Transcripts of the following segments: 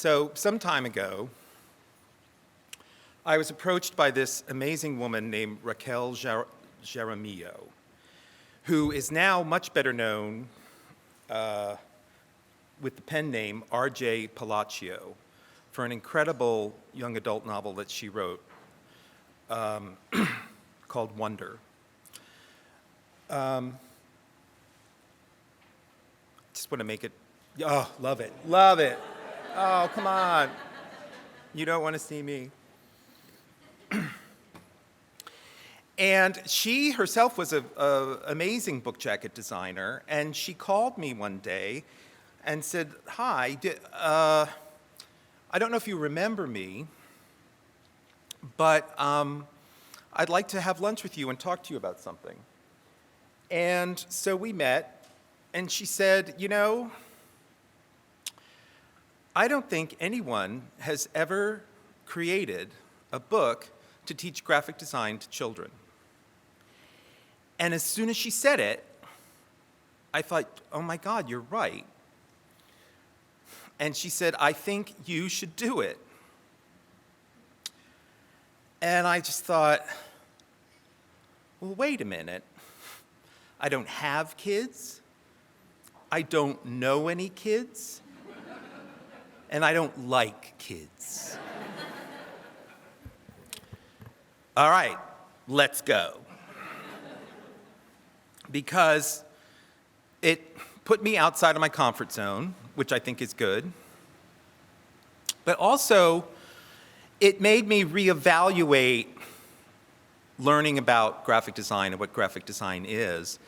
So some time ago, I was approached by this amazing woman named Raquel Jaramillo, who is now much better known with the pen name R.J. Palacio for an incredible young adult novel that she wrote called Wonder. Just want to make it, oh, love it, love it. Oh, come on. You don't want to see me. And she herself was an amazing book jacket designer, and she called me one day and said, hi, I don't know if you remember me, but I'd like to have lunch with you and talk to you about something. And so we met, and she said, you know, I don't think anyone has ever created a book to teach graphic design to children. And as soon as she said it, I thought, oh my God, you're right. And she said, I think you should do it. And I just thought, well, wait a minute. I don't have kids. I don't know any kids. And I don't like kids. All right, let's go. Because it put me outside of my comfort zone, which I think is good. But also, it made me reevaluate learning about graphic design and what graphic design is.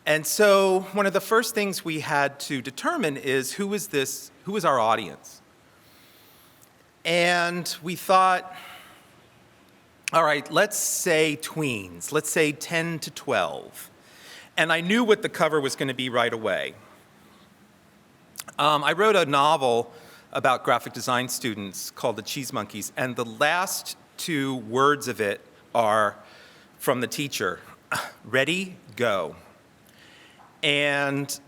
And so one of the first things we had to determine is who is our audience? And we thought, all right, let's say tweens, let's say 10 to 12. And I knew what the cover was going to be right away. I wrote a novel about graphic design students called The Cheese Monkeys, and the last two words of it are from the teacher, ready, go. And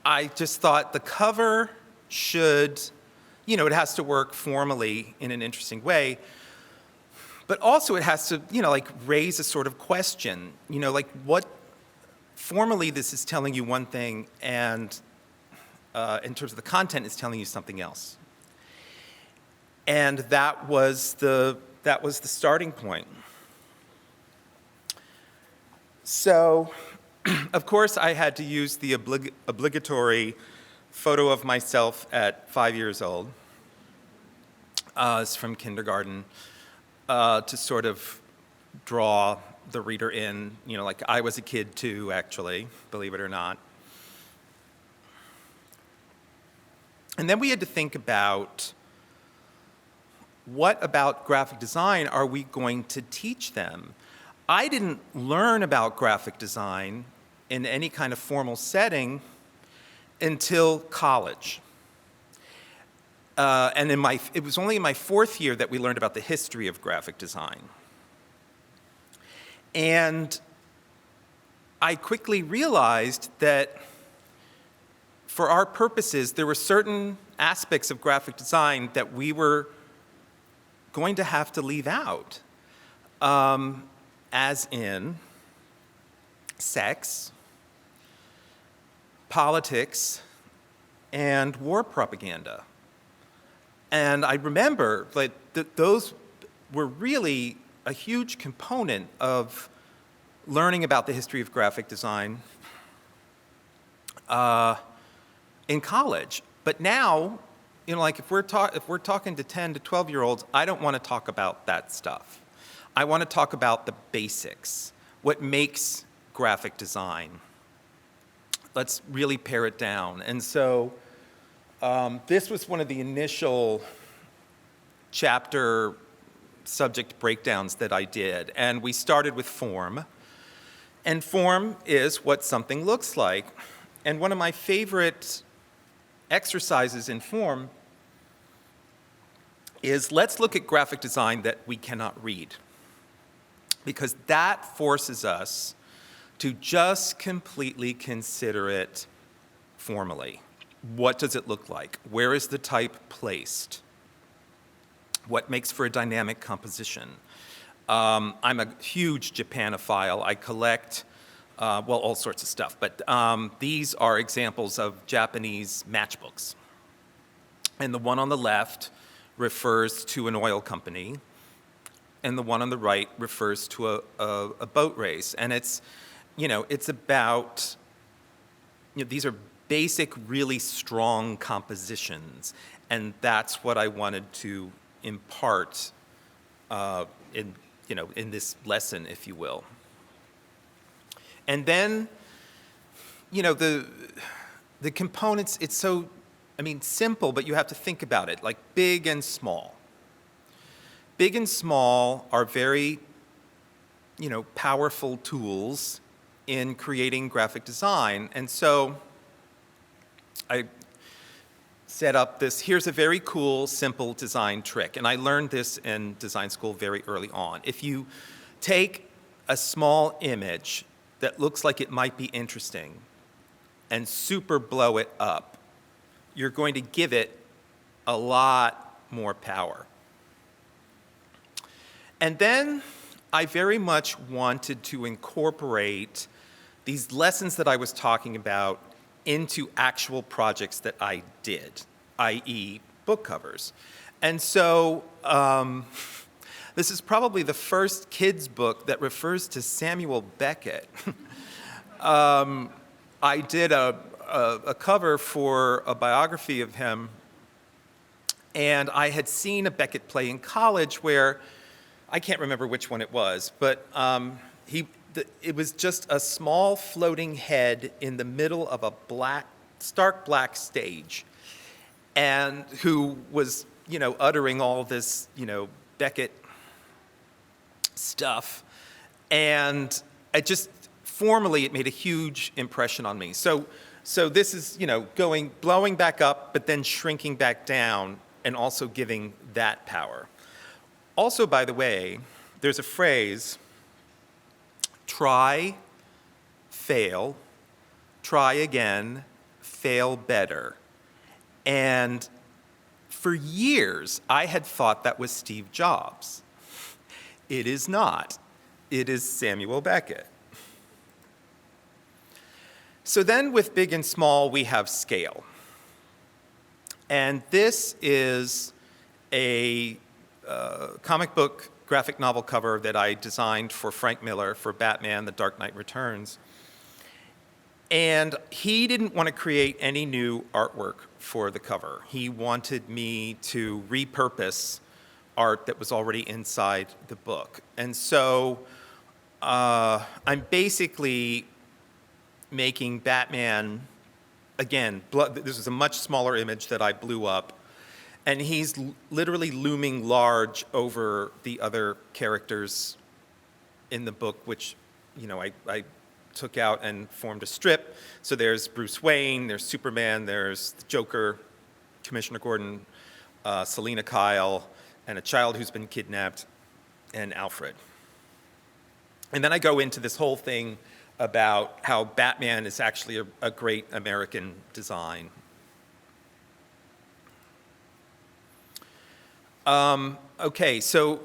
I just thought the cover should, it has to work formally in an interesting way, but also it has to, raise a sort of question, what, formally this is telling you one thing, and in terms of the content, it's telling you something else. And that was the starting point. So, of course, I had to use the obligatory photo of myself at 5 years old. It's from kindergarten, to sort of draw the reader in, like I was a kid too, actually, believe it or not. And then we had to think about what about graphic design are we going to teach them? I didn't learn about graphic design in any kind of formal setting until college. And it was only in my fourth year that we learned about the history of graphic design. And I quickly realized that for our purposes, there were certain aspects of graphic design that we were going to have to leave out, as in sex, politics, and war propaganda. And I remember that those were really a huge component of learning about the history of graphic design in college. But now, if we're talking to 10 to 12-year-olds, I don't want to talk about that stuff. I want to talk about the basics, what makes graphic design. Let's really pare it down. And so this was one of the initial chapter subject breakdowns that I did. And we started with form. And form is what something looks like. And one of my favorite exercises in form is let's look at graphic design that we cannot read, because that forces us to just completely consider it formally. What does it look like? Where is the type placed? What makes for a dynamic composition? I'm a huge Japanophile. I collect, all sorts of stuff, but these are examples of Japanese matchbooks. And the one on the left refers to an oil company, and the one on the right refers to a boat race. And it's about, these are basic, really strong compositions, and that's what I wanted to impart in this lesson, if you will. And then, the components, it's so, simple, but you have to think about it, like big and small. Big and small are very, powerful tools in creating graphic design. And so I set up this, here's a very cool, simple design trick. And I learned this in design school very early on. If you take a small image that looks like it might be interesting and super blow it up, you're going to give it a lot more power. And then I very much wanted to incorporate these lessons that I was talking about into actual projects that I did, i.e. book covers. And so this is probably the first kids book that refers to Samuel Beckett. I did a cover for a biography of him, and I had seen a Beckett play in college where, I can't remember which one it was, but it was just a small floating head in the middle of a stark black stage, and who was, uttering all this, Beckett stuff. And formally, it made a huge impression on me. So this is, blowing back up, but then shrinking back down, and also giving that power. Also, by the way, there's a phrase, try, fail, try again, fail better. And for years, I had thought that was Steve Jobs. It is not. It is Samuel Beckett. So then with big and small, we have scale. And this is a comic book graphic novel cover that I designed for Frank Miller for Batman: The Dark Knight Returns. And he didn't want to create any new artwork for the cover. He wanted me to repurpose art that was already inside the book. And so I'm basically making Batman, again, this is a much smaller image that I blew up, and he's literally looming large over the other characters in the book, which, I took out and formed a strip. So there's Bruce Wayne, there's Superman, there's the Joker, Commissioner Gordon, Selina Kyle, and a child who's been kidnapped, and Alfred. And then I go into this whole thing about how Batman is actually a great American design. Okay, so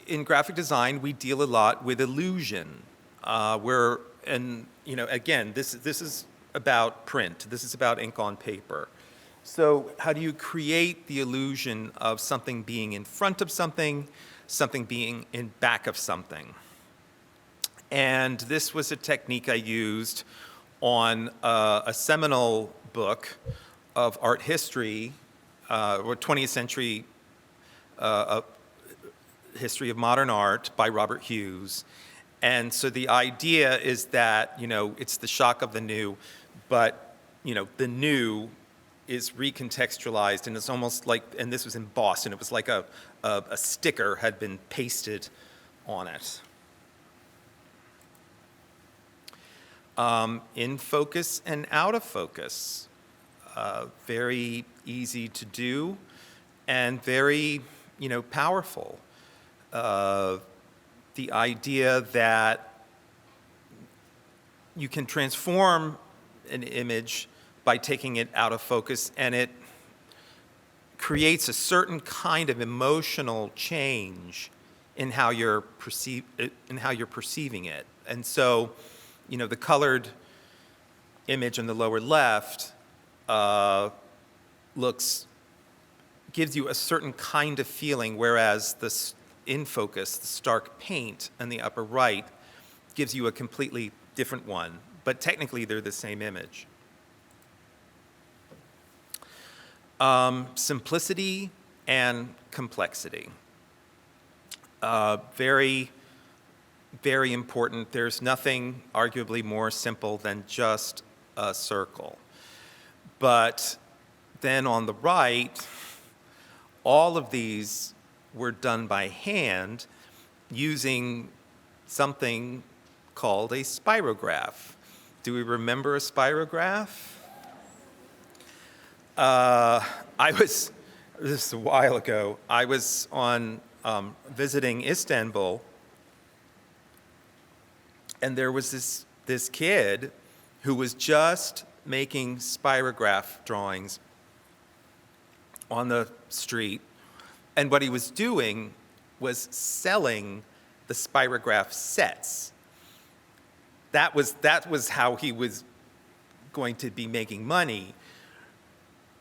in graphic design, we deal a lot with illusion. Again, this is about print. This is about ink on paper. So how do you create the illusion of something being in front of something, something being in back of something? And this was a technique I used on a seminal book of art history, or 20th century history of modern art by Robert Hughes. And so the idea is that, it's the shock of the new, but, the new is recontextualized, and it's almost like, and this was in Boston, it was like a sticker had been pasted on it. In focus and out of focus, very easy to do and very, powerful. The idea that you can transform an image by taking it out of focus, and it creates a certain kind of emotional change in how you're perceiving it. And so, the colored image in the lower left gives you a certain kind of feeling, whereas the in focus, the stark paint in the upper right gives you a completely different one. But technically, they're the same image. Simplicity and complexity. Very, very important. There's nothing arguably more simple than just a circle. But then on the right, all of these were done by hand using something called a spirograph. Do we remember a spirograph? This is a while ago, I was on visiting Istanbul, and there was this kid who was just making spirograph drawings on the street, and what he was doing was selling the spirograph sets. That was how he was going to be making money.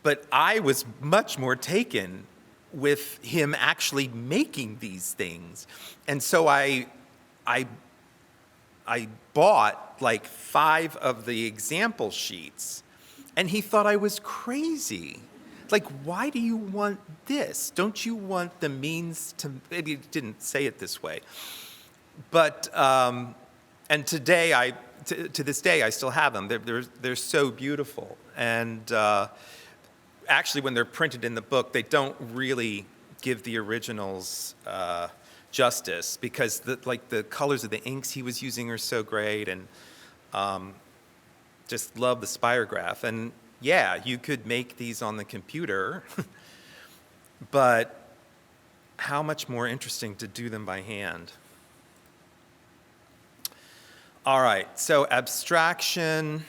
But I was much more taken with him actually making these things. And so I bought like 5 of the example sheets, and he thought I was crazy. Like, why do you want this? Don't you want the means to, maybe he didn't say it this way. But, and today, to this day, I still have them. They're so beautiful. And actually, when they're printed in the book, they don't really give the originals justice, because the colors of the inks he was using are so great, and just love the spirograph. And yeah, you could make these on the computer, but how much more interesting to do them by hand. All right, so abstraction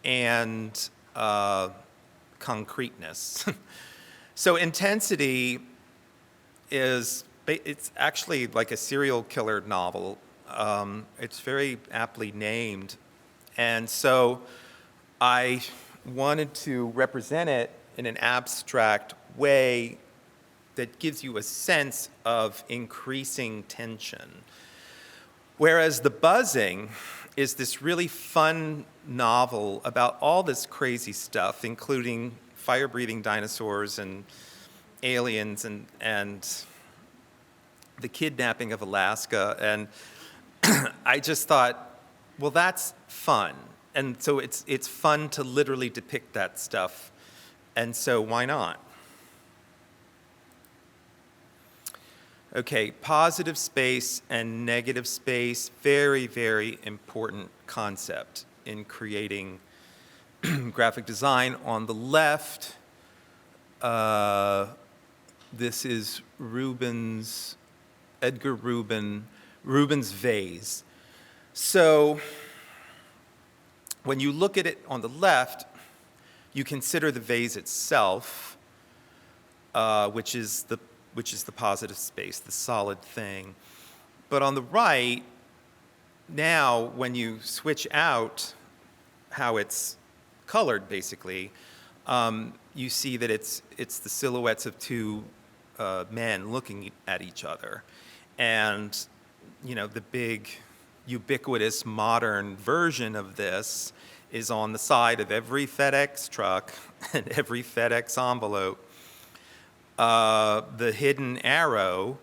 and concreteness. So intensity it's actually like a serial killer novel. It's very aptly named. And so I wanted to represent it in an abstract way that gives you a sense of increasing tension. Whereas The Buzzing is this really fun novel about all this crazy stuff, including fire-breathing dinosaurs and aliens and the kidnapping of Alaska. And I just thought, well, that's fun. And so it's fun to literally depict that stuff. And so why not? Okay, positive space and negative space, very, very important concept in creating graphic design. On the left, this is Edgar Rubin's vase. So when you look at it on the left, you consider the vase itself, which is the positive space, the solid thing. But on the right, now when you switch out how it's colored, basically, you see that it's the silhouettes of 2 men looking at each other. And, the big ubiquitous modern version of this is on the side of every FedEx truck and every FedEx envelope. The hidden arrow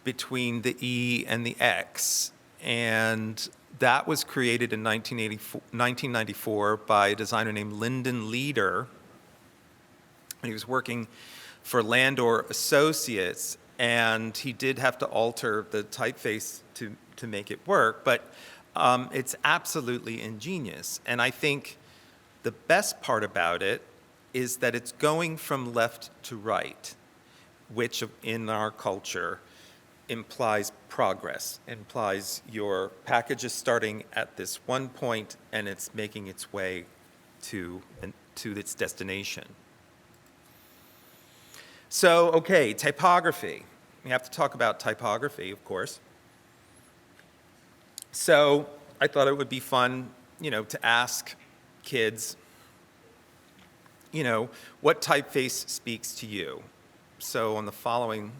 between the E and the X. And that was created in 1994 by a designer named Lyndon Leader. He was working for Landor Associates, and he did have to alter the typeface to make it work, but it's absolutely ingenious. And I think the best part about it is that it's going from left to right, which in our culture implies progress, implies your package is starting at this one point and it's making its way to its destination. So, okay, typography. We have to talk about typography, of course. So I thought it would be fun, to ask kids, what typeface speaks to you? So on the following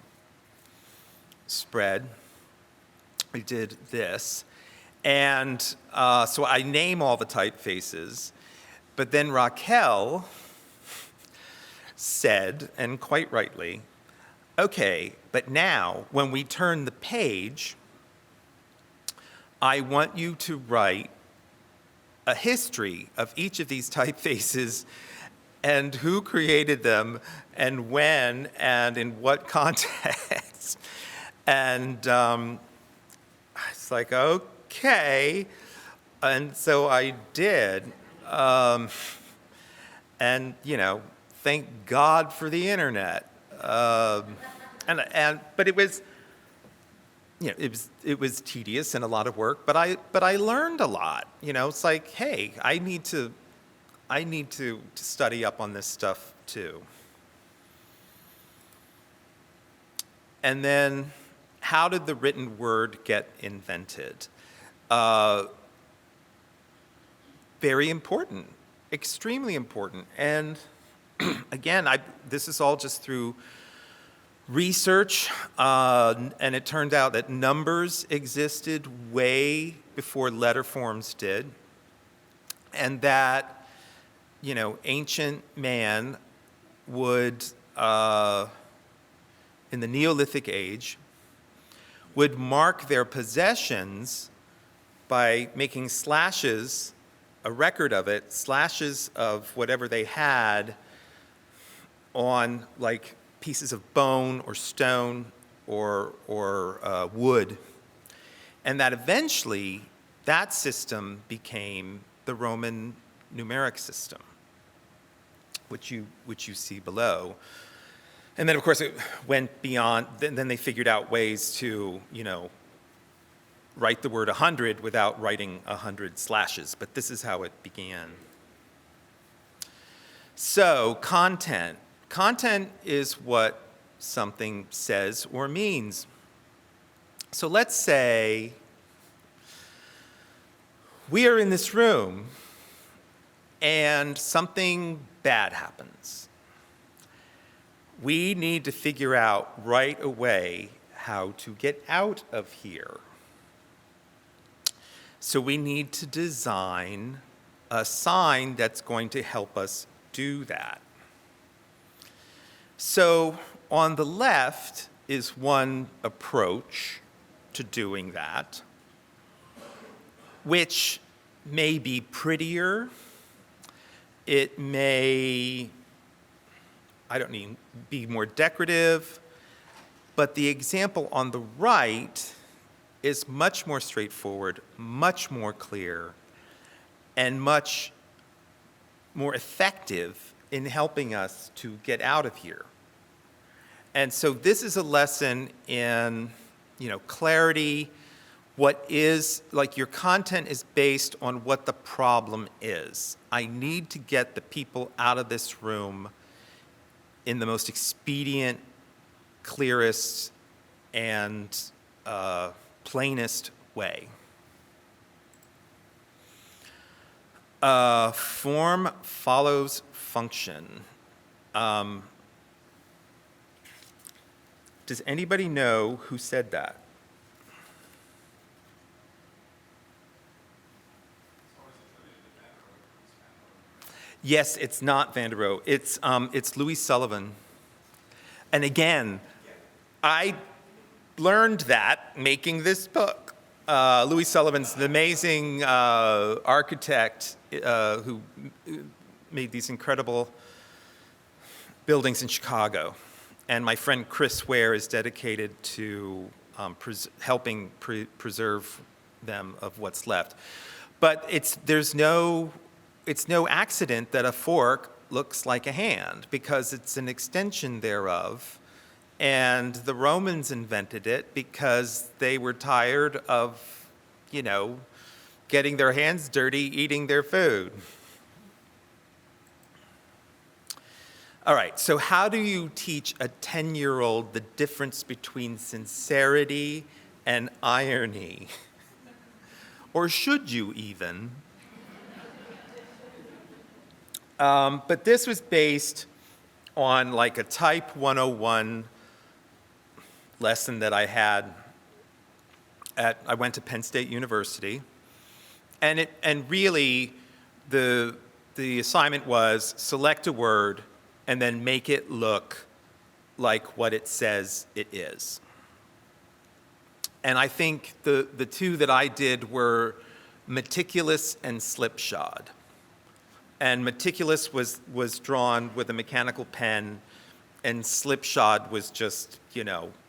spread, we did this. And so I name all the typefaces, but then Raquel said, and quite rightly, okay, but now when we turn the page, I want you to write a history of each of these typefaces and who created them and when and in what context. And it's like, okay. And so I did. And, thank God for the internet. But it was, it was tedious and a lot of work, but I learned a lot. It's like, hey, I need to study up on this stuff too. And then, how did the written word get invented? Very important, extremely important. And again, this is all just through research, and it turned out that numbers existed way before letter forms did, and that, ancient man would, in the Neolithic age, would mark their possessions by making slashes, a record of it, slashes of whatever they had on like pieces of bone or stone or wood. And that eventually, that system became the Roman numeric system, which you see below. And then, of course, it went beyond. Then they figured out ways to, write the word 100 without writing 100 slashes. But this is how it began. So, content. Content is what something says or means. So let's say we are in this room and something bad happens. We need to figure out right away how to get out of here. So we need to design a sign that's going to help us do that. So on the left is one approach to doing that, which may be prettier. It may, be more decorative, but the example on the right is much more straightforward, much more clear, and much more effective in helping us to get out of here. And so this is a lesson in, clarity. What is, your content is based on what the problem is. I need to get the people out of this room in the most expedient, clearest, and plainest way. Form follows function. Does anybody know who said that? Yes, it's not Vanderbilt. It's Louis Sullivan. And again, I learned that making this book. Louis Sullivan's an amazing architect who made these incredible buildings in Chicago. And my friend Chris Ware is dedicated to helping preserve them of what's left. But it's no accident that a fork looks like a hand, because it's an extension thereof. And the Romans invented it because they were tired of, getting their hands dirty eating their food. All right, so how do you teach a 10-year-old the difference between sincerity and irony? Or should you even? But this was based on like a Type 101 lesson that I had I went to Penn State University, and really the assignment was select a word and then make it look like what it says it is. And I think the two that I did were meticulous and slipshod. And meticulous was drawn with a mechanical pen, and slipshod was just,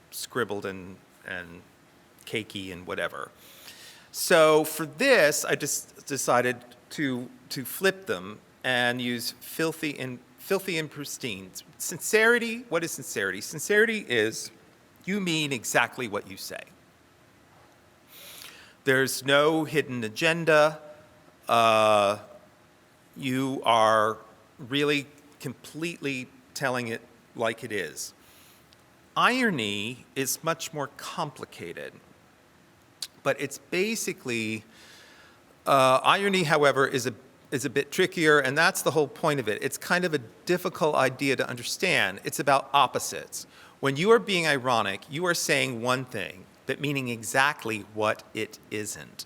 scribbled and cakey and whatever. So for this, I just decided to flip them and use filthy and pristine. Sincerity, what is sincerity? Sincerity is you mean exactly what you say. There's no hidden agenda. You are really completely telling it like it is. Irony is much more complicated, but it's basically, irony, however, is a bit trickier, and that's the whole point of it. It's kind of a difficult idea to understand. It's about opposites. When you are being ironic, you are saying one thing, but meaning exactly what it isn't.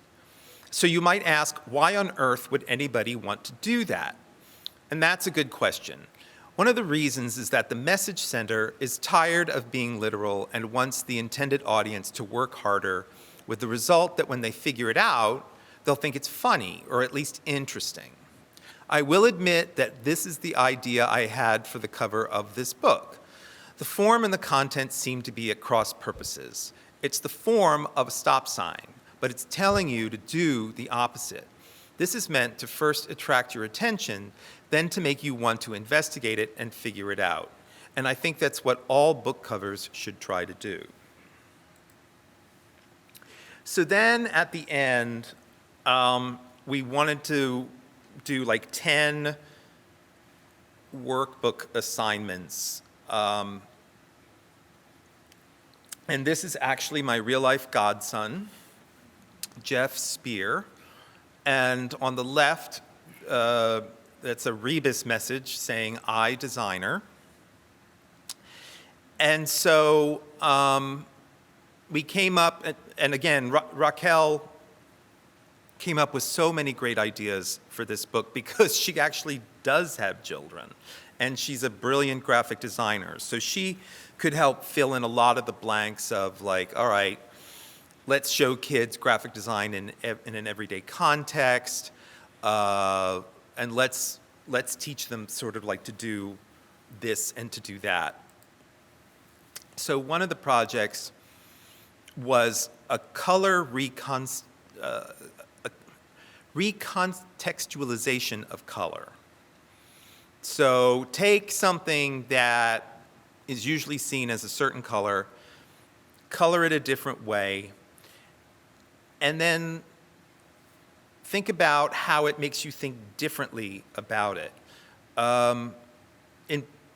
So you might ask, why on earth would anybody want to do that? And that's a good question. One of the reasons is that the message sender is tired of being literal and wants the intended audience to work harder, with the result that when they figure it out, they'll think it's funny or at least interesting. I will admit that this is the idea I had for the cover of this book. The form and the content seem to be at cross purposes. It's the form of a stop sign, but it's telling you to do the opposite. This is meant to first attract your attention, then to make you want to investigate it and figure it out. And I think that's what all book covers should try to do. So then at the end, we wanted to do like 10 workbook assignments. And this is actually my real-life godson, Jeff Spear. And on the left, that's a rebus message saying, I, designer. And so we came up, and again, Raquel came up with so many great ideas for this book because she actually does have children, and she's a brilliant graphic designer. So she could help fill in a lot of the blanks of like, all right, let's show kids graphic design in an everyday context, and let's teach them sort of like to do this and to do that. So one of the projects was a color recontextualization of color. So take something that is usually seen as a certain color, color it a different way, and then think about how it makes you think differently about it.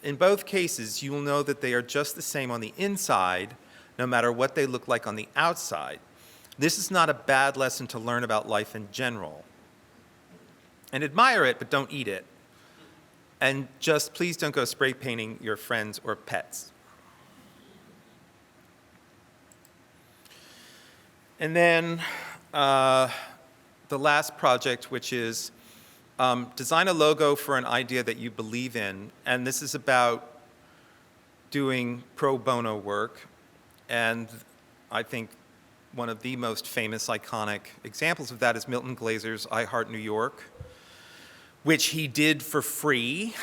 In both cases, you will know that they are just the same on the inside, no matter what they look like on the outside. This is not a bad lesson to learn about life in general. And admire it, but don't eat it. And just please don't go spray painting your friends or pets. And then the last project, which is design a logo for an idea that you believe in. And this is about doing pro bono work. And I think one of the most famous, iconic examples of that is Milton Glazer's I Heart New York, which he did for free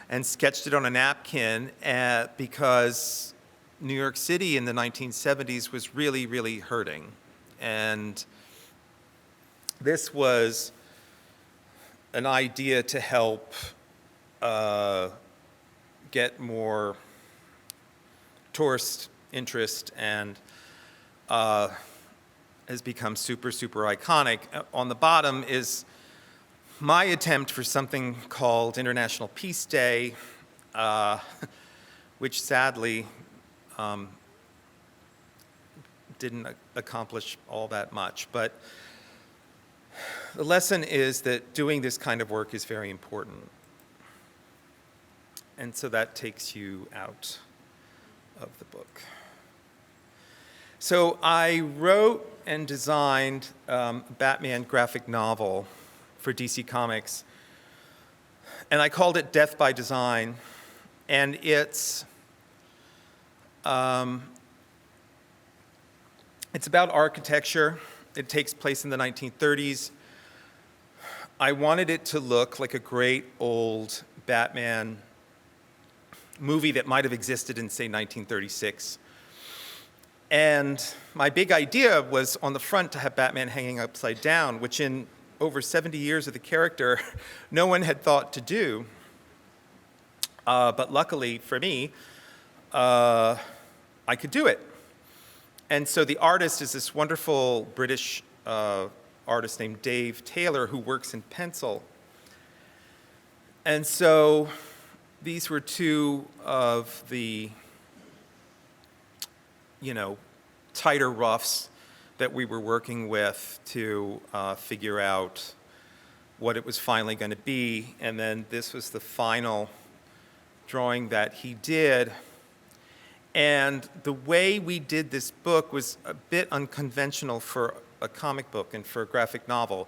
and sketched it on a napkin because New York City in the 1970s was really, really hurting. And this was an idea to help get more tourist interest, and has become super, super iconic. On the bottom is my attempt for something called International Peace Day, which sadly didn't accomplish all that much. But the lesson is that doing this kind of work is very important. And so that takes you out of the book. So I wrote and designed a Batman graphic novel for DC Comics, and I called it Death by Design. And it's about architecture. It takes place in the 1930s. I wanted it to look like a great old Batman movie that might have existed in, say, 1936. And my big idea was on the front to have Batman hanging upside down, which in over 70 years of the character, no one had thought to do. But luckily for me, I could do it. And so the artist is this wonderful British artist named Dave Taylor, who works in pencil. And so these were two of the, tighter roughs that we were working with to figure out what it was finally going to be. And then this was the final drawing that he did. And the way we did this book was a bit unconventional for a comic book and for a graphic novel.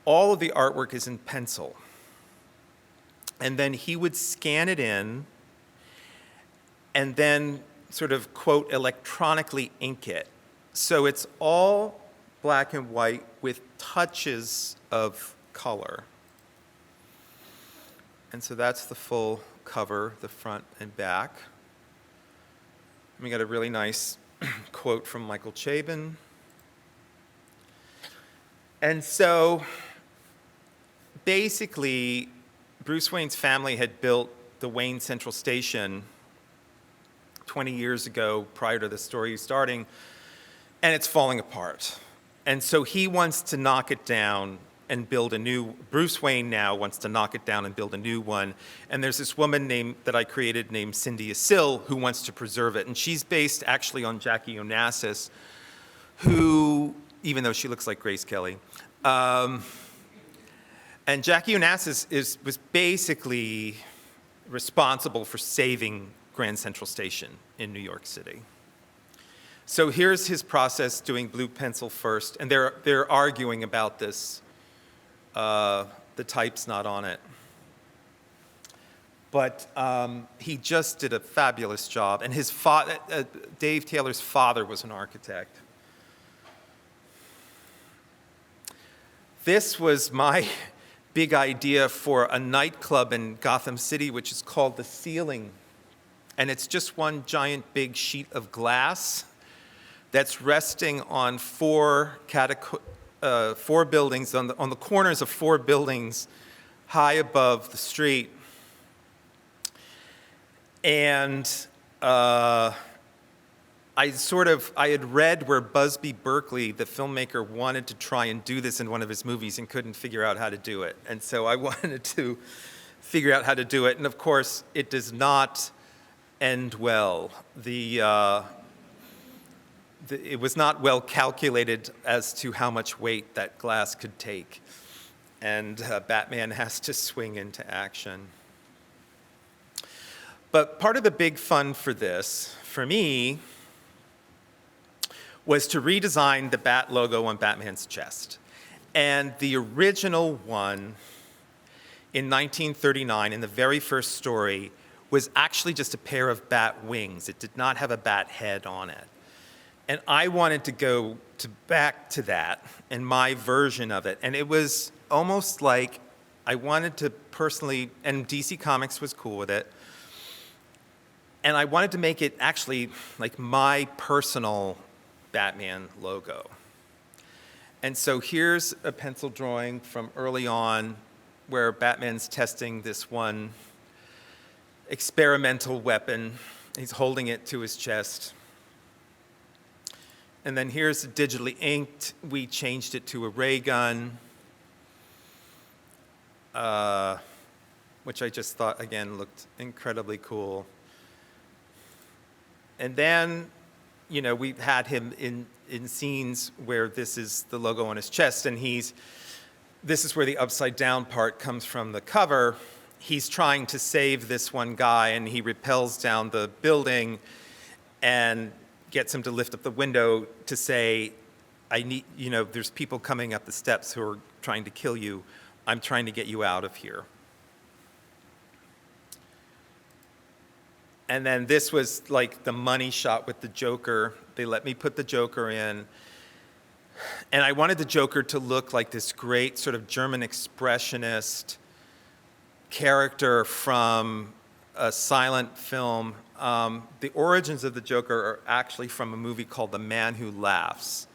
All of the artwork is in pencil. And then he would scan it in and then sort of, quote, electronically ink it. So it's all black and white with touches of color. And so that's the full cover, the front and back. We got a really nice quote from Michael Chabon. And so basically, Bruce Wayne's family had built the Wayne Central Station 20 years ago, prior to the story starting, and it's falling apart. And so he wants to knock it down and build a new, Bruce Wayne now wants to knock it down and build a new one. And there's this woman that I created named Cindy Asil who wants to preserve it. And she's based actually on Jackie Onassis, who, even though she looks like Grace Kelly, and Jackie Onassis was basically responsible for saving Grand Central Station in New York City. So here's his process doing blue pencil first, and they're arguing about this. The type's not on it. But he just did a fabulous job, and his Dave Taylor's father was an architect. This was my big idea for a nightclub in Gotham City, which is called The Ceiling. And it's just one giant big sheet of glass that's resting on four buildings, on the corners of four buildings high above the street. And I had read where Busby Berkeley, the filmmaker, wanted to try and do this in one of his movies and couldn't figure out how to do it. And so I wanted to figure out how to do it. And of course, it does not end well. It was not well calculated as to how much weight that glass could take. And Batman has to swing into action. But part of the big fun for this, for me, was to redesign the Bat logo on Batman's chest. And the original one in 1939, in the very first story, was actually just a pair of bat wings. It did not have a bat head on it. And I wanted to go back to that and my version of it. And it was almost like I wanted to personally, and DC Comics was cool with it, and I wanted to make it actually like my personal Batman logo. And so here's a pencil drawing from early on where Batman's testing this one experimental weapon. He's holding it to his chest. And then here's digitally inked. We changed it to a ray gun. which I just thought, again, looked incredibly cool. And then, we've had him in scenes where this is the logo on his chest, and this is where the upside down part comes from the cover. He's trying to save this one guy, and he rappels down the building and gets him to lift up the window to say, there's people coming up the steps who are trying to kill you. I'm trying to get you out of here. And then this was like the money shot with the Joker. They let me put the Joker in. And I wanted the Joker to look like this great sort of German expressionist character from a silent film. The origins of the Joker are actually from a movie called The Man Who Laughs,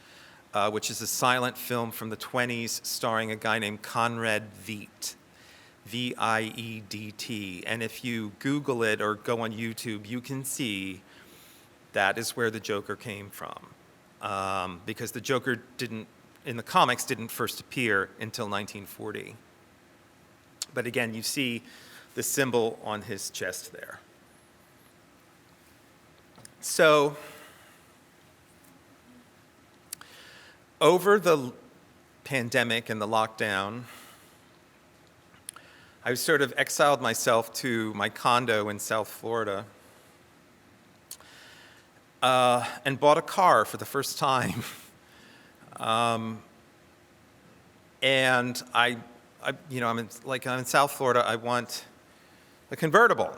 which is a silent film from the 1920s starring a guy named Conrad Veidt, V-I-E-D-T. And if you Google it or go on YouTube, you can see that is where the Joker came from. Because the Joker in the comics, didn't first appear until 1940. But again, you see the symbol on his chest there. So, over the pandemic and the lockdown, I sort of exiled myself to my condo in South Florida and bought a car for the first time. And I'm in South Florida. I want a convertible.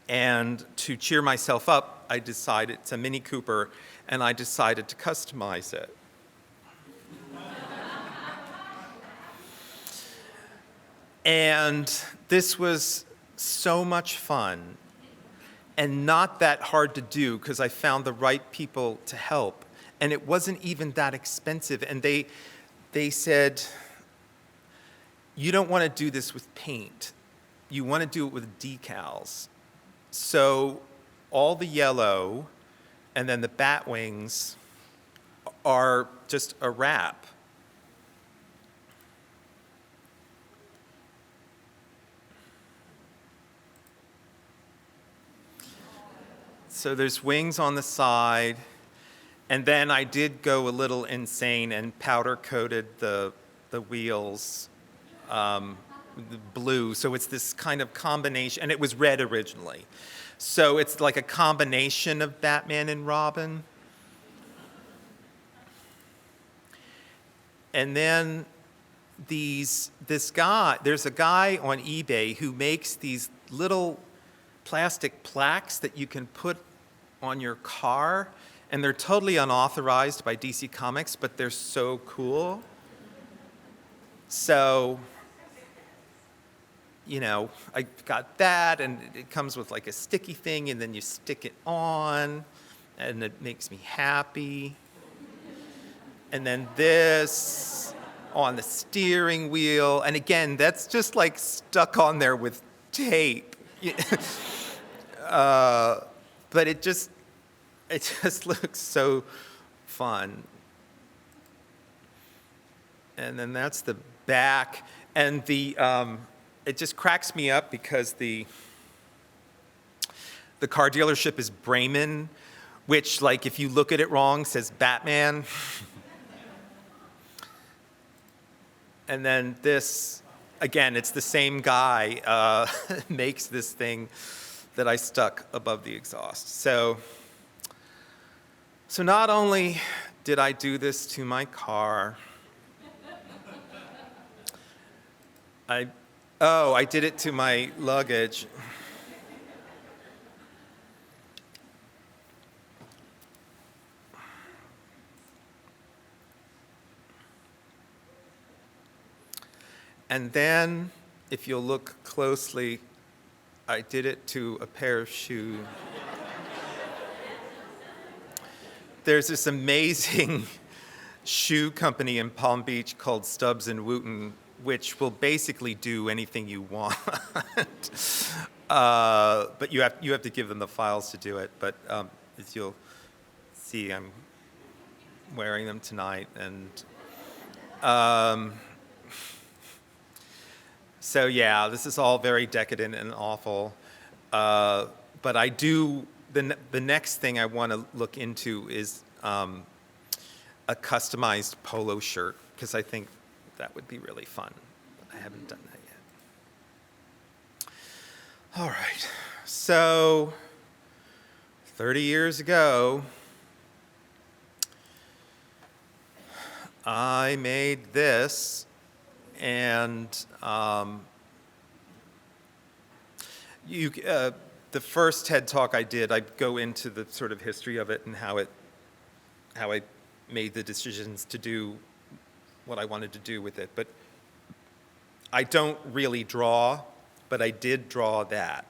And to cheer myself up, I decided it's a Mini Cooper, and I decided to customize it. And this was so much fun and not that hard to do because I found the right people to help. And it wasn't even that expensive. And they said, you don't want to do this with paint. You want to do it with decals. So all the yellow and then the bat wings are just a wrap. So there's wings on the side. And then I did go a little insane and powder coated the wheels blue. So it's this kind of combination, and it was red originally. So it's like a combination of Batman and Robin. And then there's a guy on eBay who makes these little plastic plaques that you can put on your car, and they're totally unauthorized by DC Comics, but they're so cool. So, I got that, and it comes with like a sticky thing, and then you stick it on, and it makes me happy. And then this on the steering wheel, and again, that's just like stuck on there with tape. But it just looks so fun. And then that's the back, and it just cracks me up because the car dealership is Bremen, which, like, if you look at it wrong, says Batman. And then this, again, it's the same guy makes this thing that I stuck above the exhaust. So not only did I do this to my car, I did it to my luggage. And then, if you'll look closely, I did it to a pair of shoes. There's this amazing shoe company in Palm Beach called Stubbs and Wooten, which will basically do anything you want. But you have to give them the files to do it. But as you'll see, I'm wearing them tonight. And So yeah, this is all very decadent and awful. But I do, the next thing I want to look into is a customized polo shirt, because I think that would be really fun. But I haven't done that yet. All right, so 30 years ago, I made this, and the first TED Talk I did, I go into the sort of history of it and how I made the decisions to do what I wanted to do with it. But I don't really draw, but I did draw that.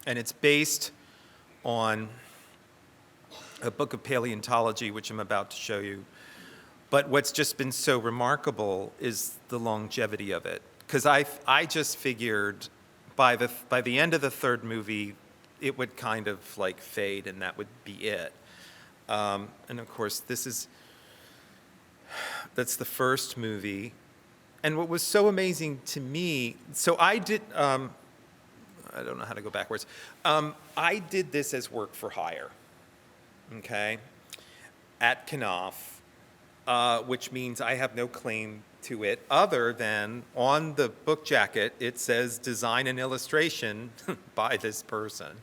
And it's based on a book of paleontology, which I'm about to show you. But what's just been so remarkable is the longevity of it. Because I just figured by the end of the third movie, it would kind of like fade and that would be it. And of course, that's the first movie. And what was so amazing to me, so I did, I don't know how to go backwards. I did this as work for hire, okay, at Knopf, which means I have no claim to it other than on the book jacket, it says design and illustration by this person.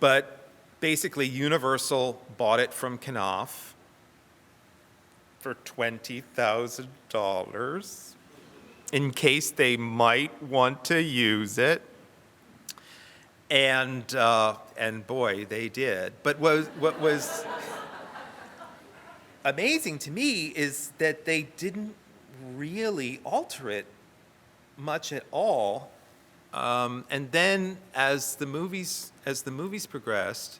But basically, Universal bought it from Knopf for $20,000 in case they might want to use it. And boy, they did. But what was amazing to me is that they didn't really alter it much at all. And then as the movies progressed,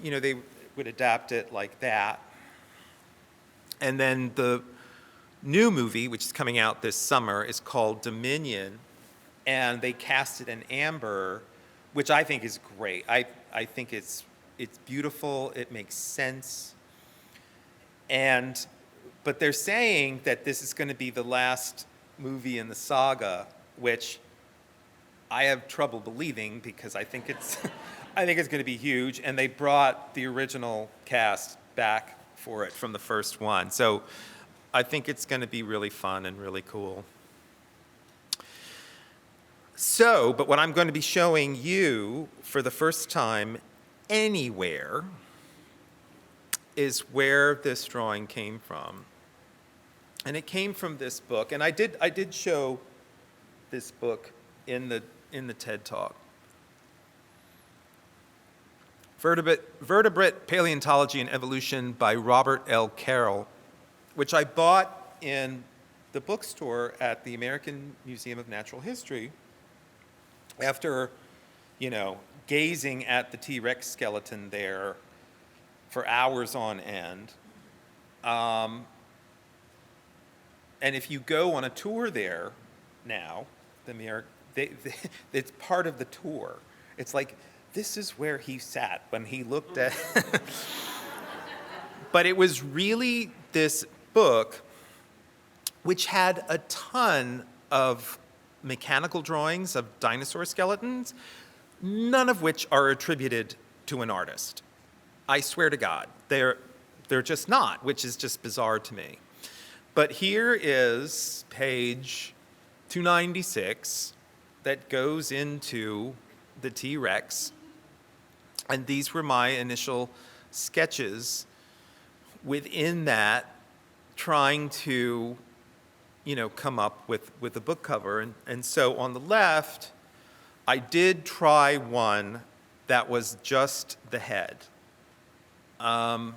you know, they would adapt it like that. And then the new movie, which is coming out this summer, is called Dominion, and they casted an Amber, which I think is great. I think it's beautiful, it makes sense. But they're saying that this is going to be the last movie in the saga, which I have trouble believing because I think it's going to be huge. And they brought the original cast back for it from the first one. So I think it's going to be really fun and really cool. So, but what I'm going to be showing you for the first time anywhere is where this drawing came from. And it came from this book. And I did show this book in the TED Talk. Vertebrate Paleontology and Evolution by Robert L. Carroll, which I bought in the bookstore at the American Museum of Natural History after, you know, gazing at the T-Rex skeleton there for hours on end. And if you go on a tour there now, it's part of the tour. It's like, this is where he sat when he looked at. But it was really this book which had a ton of mechanical drawings of dinosaur skeletons, none of which are attributed to an artist. I swear to God, they're just not, which is just bizarre to me. But here is page 296 that goes into the T-Rex. And these were my initial sketches within that, trying to, you know, come up with a book cover. And so on the left, I did try one that was just the head. And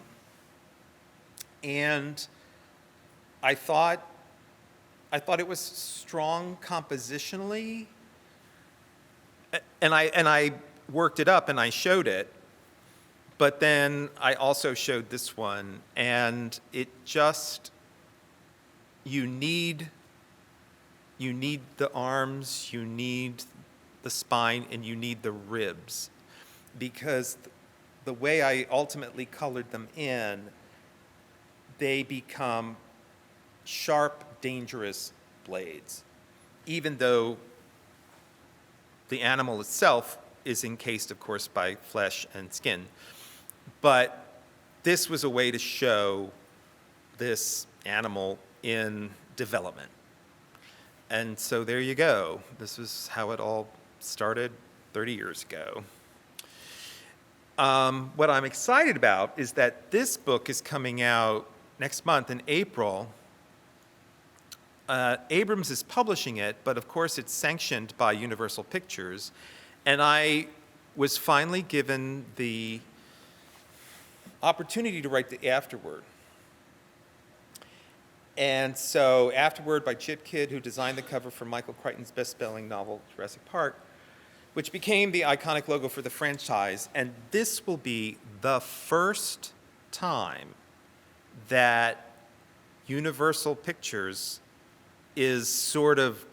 I thought it was strong compositionally, and I worked it up and I showed it, but then I also showed this one, and it just, you need the arms, you need the spine, and you need the ribs, because the way I ultimately colored them in, they become sharp, dangerous blades. even though the animal itself is encased, of course, by flesh and skin. But this was a way to show this animal in development. And so there you go. This was how it all started 30 years ago. What I'm excited about is that this book is coming out next month in April. Abrams is publishing it, but of course it's sanctioned by Universal Pictures. And I was finally given the opportunity to write the afterword. And so Afterword by Chip Kidd, who designed the cover for Michael Crichton's best-selling novel, Jurassic Park, which became the iconic logo for the franchise. And this will be the first time that Universal Pictures is sort of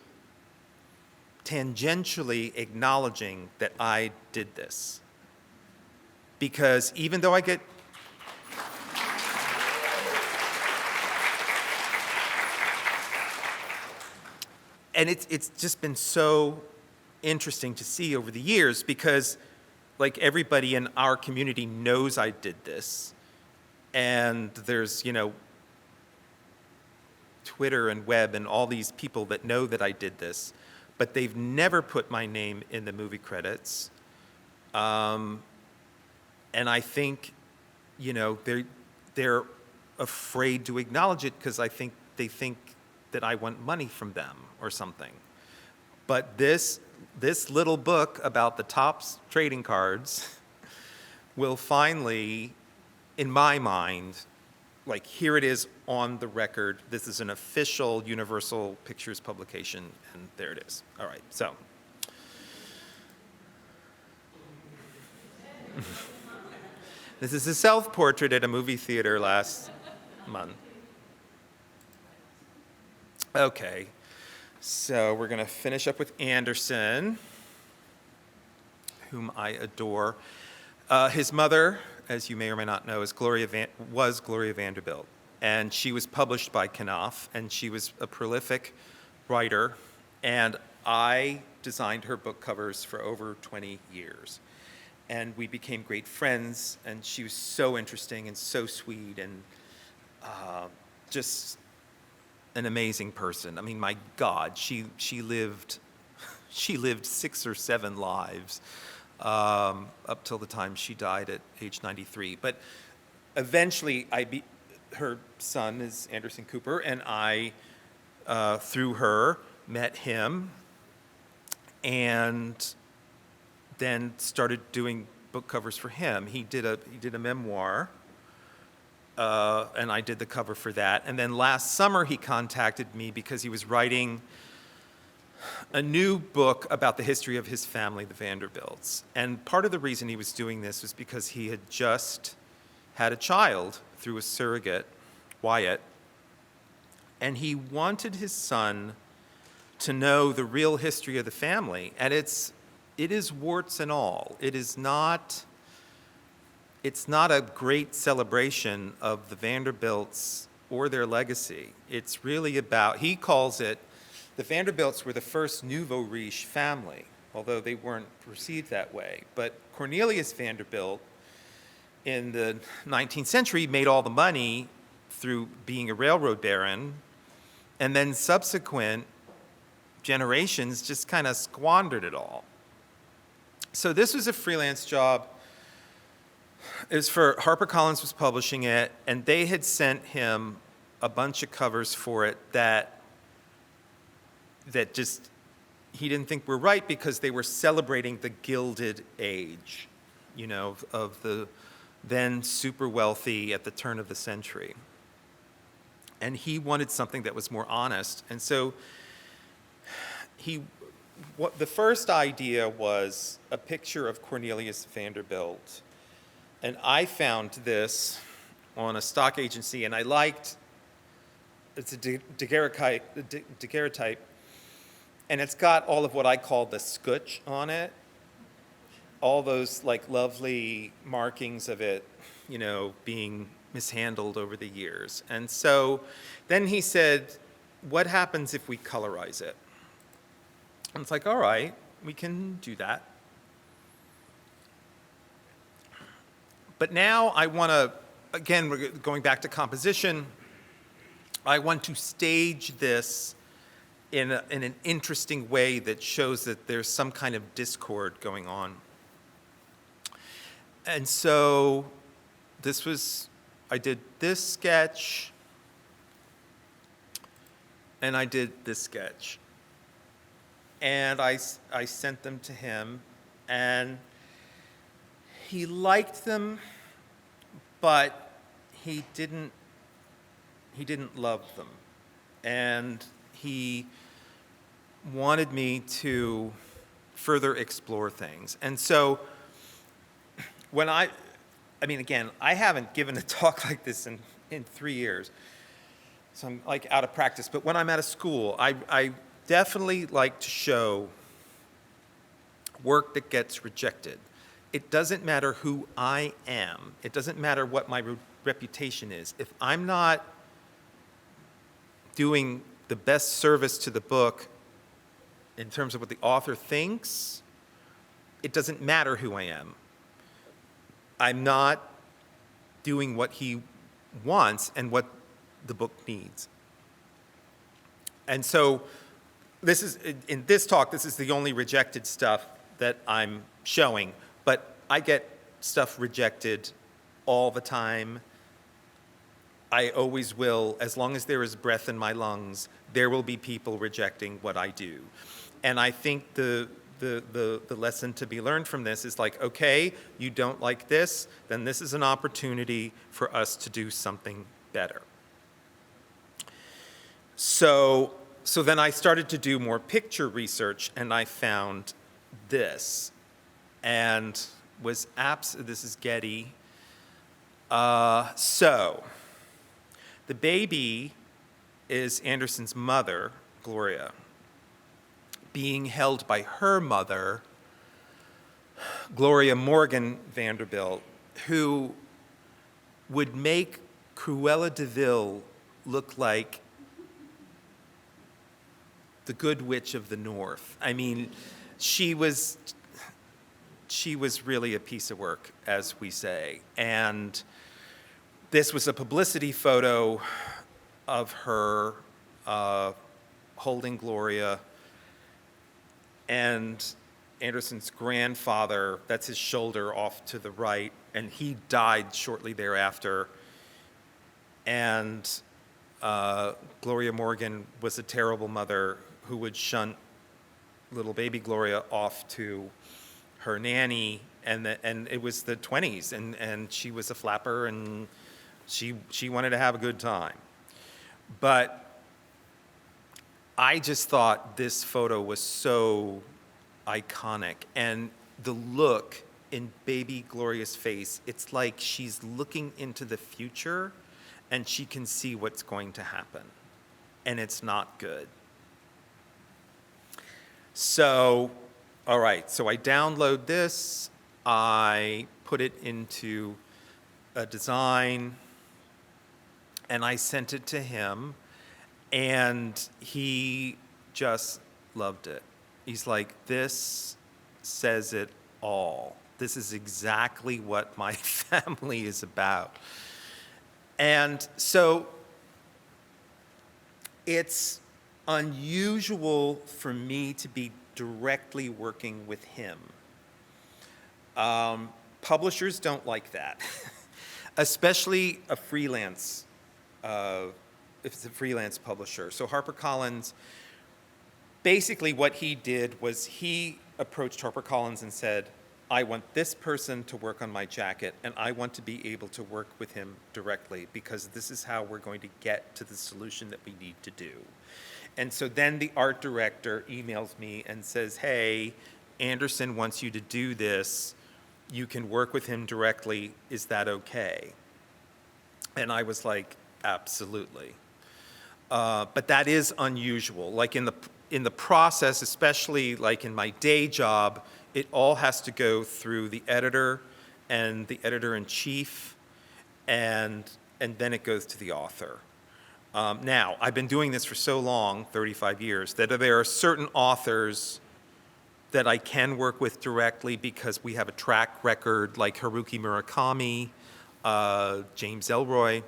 tangentially acknowledging that I did this. Because even though I get and it's just been so interesting to see over the years, because like everybody in our community knows I did this, and there's, you know, Twitter and web and all these people that know that I did this, but they've never put my name in the movie credits. And I think, you know, they're afraid to acknowledge it because they think that I want money from them or something. But this little book about the Topps trading cards will finally, in my mind, like, here it is on the record. This is an official Universal Pictures publication, and there it is. All right, so. This is a self-portrait at a movie theater last month. Okay, so we're going to finish up with Anderson, whom I adore. His mother, as you may or may not know, was Gloria Vanderbilt, and she was published by Knopf, and she was a prolific writer, and I designed her book covers for over 20 years. And we became great friends, and she was so interesting and so sweet and just an amazing person. I mean, my God, she lived 6 or 7 lives up till the time she died at age 93. But eventually, her son is Anderson Cooper, and I, through her, met him, and then started doing book covers for him. He did a memoir, and I did the cover for that. And then last summer he contacted me because he was writing a new book about the history of his family, the Vanderbilts. And part of the reason he was doing this was because he had just had a child through a surrogate, Wyatt, and he wanted his son to know the real history of the family. And it is warts and all. It's not a great celebration of the Vanderbilts or their legacy. It's really about, he calls it, the Vanderbilts were the first nouveau riche family, although they weren't perceived that way. But Cornelius Vanderbilt in the 19th century made all the money through being a railroad baron, and then subsequent generations just kind of squandered it all. So this was a freelance job. It was for HarperCollins was publishing it, and they had sent him a bunch of covers for it that just he didn't think were right because they were celebrating the Gilded Age, you know, of the then super wealthy at the turn of the century. And he wanted something that was more honest. And so the first idea was a picture of Cornelius Vanderbilt. And I found this on a stock agency, and I liked, it's a daguerreotype, and it's got all of what I call the scutch on it, all those like lovely markings of it, you know, being mishandled over the years. And so then he said, what happens if we colorize it? And it's like, all right, we can do that. But now I want to, again, we're going back to composition, I want to stage this in an interesting way that shows that there's some kind of discord going on. And so I did this sketch, and I did this sketch. And I sent them to him, and he liked them, but he didn't love them. And he wanted me to further explore things. And so when I mean, again, I haven't given a talk like this in 3 years, so I'm like out of practice. But when I'm at a school, I definitely like to show work that gets rejected. It doesn't matter who I am. It doesn't matter what my reputation is. If I'm not doing the best service to the book in terms of what the author thinks, it doesn't matter who I am. I'm not doing what he wants and what the book needs. And so this is, in this talk, this is the only rejected stuff that I'm showing, but I get stuff rejected all the time. I always will. As long as there is breath in my lungs, there will be people rejecting what I do. And I think the lesson to be learned from this is like, okay, you don't like this, then this is an opportunity for us to do something better. So then I started to do more picture research, and I found this, and this is Getty. So the baby is Anderson's mother, Gloria, being held by her mother, Gloria Morgan Vanderbilt, who would make Cruella de Vil look like the Good Witch of the North. I mean, she was really a piece of work, as we say. And this was a publicity photo of her holding Gloria. And Anderson's grandfather, that's his shoulder off to the right, and he died shortly thereafter. And Gloria Morgan was a terrible mother who would shunt little baby Gloria off to her nanny, and it was the 20s, and she was a flapper, and she wanted to have a good time. But I just thought this photo was so iconic, and the look in baby Gloria's face, it's like she's looking into the future, and she can see what's going to happen, and it's not good. So, all right, so I download this, I put it into a design, and I sent it to him, and he just loved it. He's like, this says it all. This is exactly what my family is about. And so it's unusual for me to be directly working with him. Publishers don't like that, especially a freelance, if it's a freelance publisher. So HarperCollins, basically what he did was he approached HarperCollins and said, I want this person to work on my jacket, and I want to be able to work with him directly, because this is how we're going to get to the solution that we need to do. And so then the art director emails me and says, hey, Anderson wants you to do this. You can work with him directly. Is that okay? And I was like, absolutely. But that is unusual. Like in the process, especially like in my day job, it all has to go through the editor and the editor-in-chief, and then it goes to the author. Now, I've been doing this for so long, 35 years, that there are certain authors that I can work with directly because we have a track record like Haruki Murakami, James Elroy.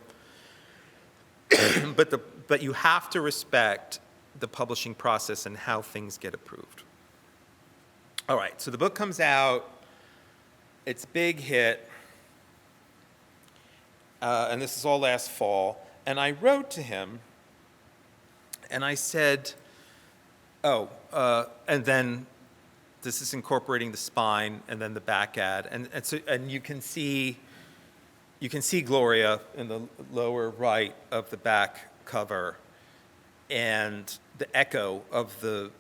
But you have to respect the publishing process and how things get approved. All right, so the book comes out, it's a big hit, and this is all last fall, and I wrote to him, and I said, and then this is incorporating the spine and then the back ad, and you can see Gloria in the lower right of the back cover, and the echo of the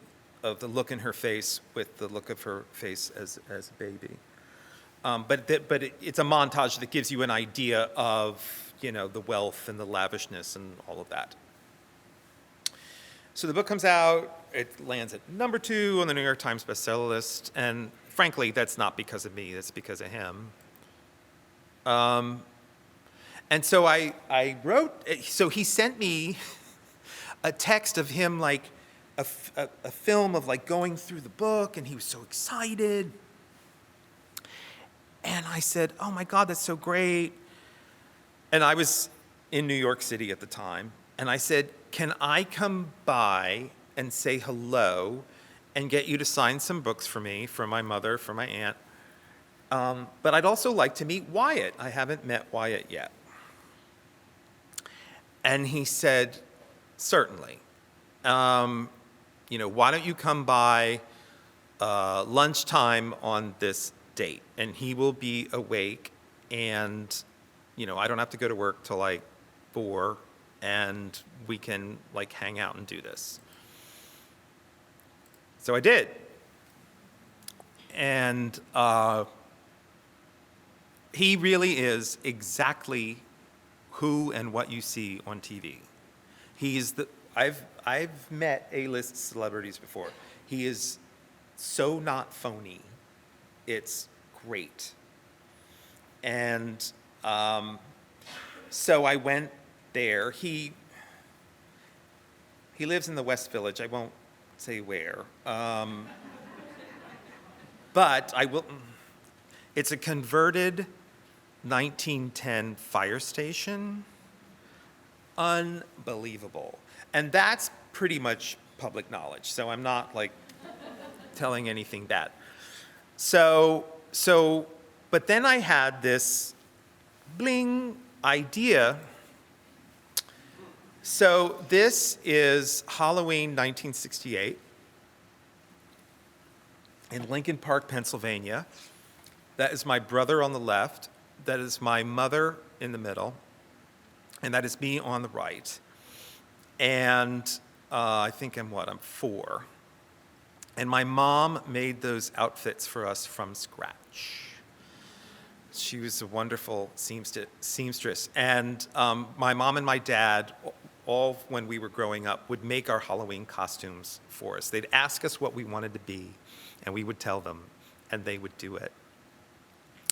look in her face with the look of her face as a baby. But it's a montage that gives you an idea of, the wealth and the lavishness and all of that. So the book comes out, it lands at number 2 on the New York Times bestseller list, and frankly, that's not because of me, that's because of him. And so I wrote, so he sent me a text of him, like a film of like going through the book, and he was so excited. And I said, oh my God, that's so great. And I was in New York City at the time, and I said, can I come by and say hello and get you to sign some books for me, for my mother, for my aunt? But I'd also like to meet Wyatt. I haven't met Wyatt yet. And he said, certainly. Why don't you come by lunchtime on this date? And he will be awake, and, I don't have to go to work till like 4, and we can like hang out and do this. So I did. And he really is exactly who and what you see on TV. I've met A-list celebrities before. He is so not phony. It's great. And so I went there. He lives in the West Village. I won't say where. But I will. It's a converted 1910 fire station. Unbelievable. And that's pretty much public knowledge. So I'm not like telling anything bad. But then I had this bling idea. So this is Halloween 1968 in Lincoln Park, Pennsylvania. That is my brother on the left. That is my mother in the middle. And that is me on the right. And I think I'm 4. And my mom made those outfits for us from scratch. She was a wonderful seamstress. And my mom and my dad, all when we were growing up, would make our Halloween costumes for us. They'd ask us what we wanted to be, and we would tell them, and they would do it.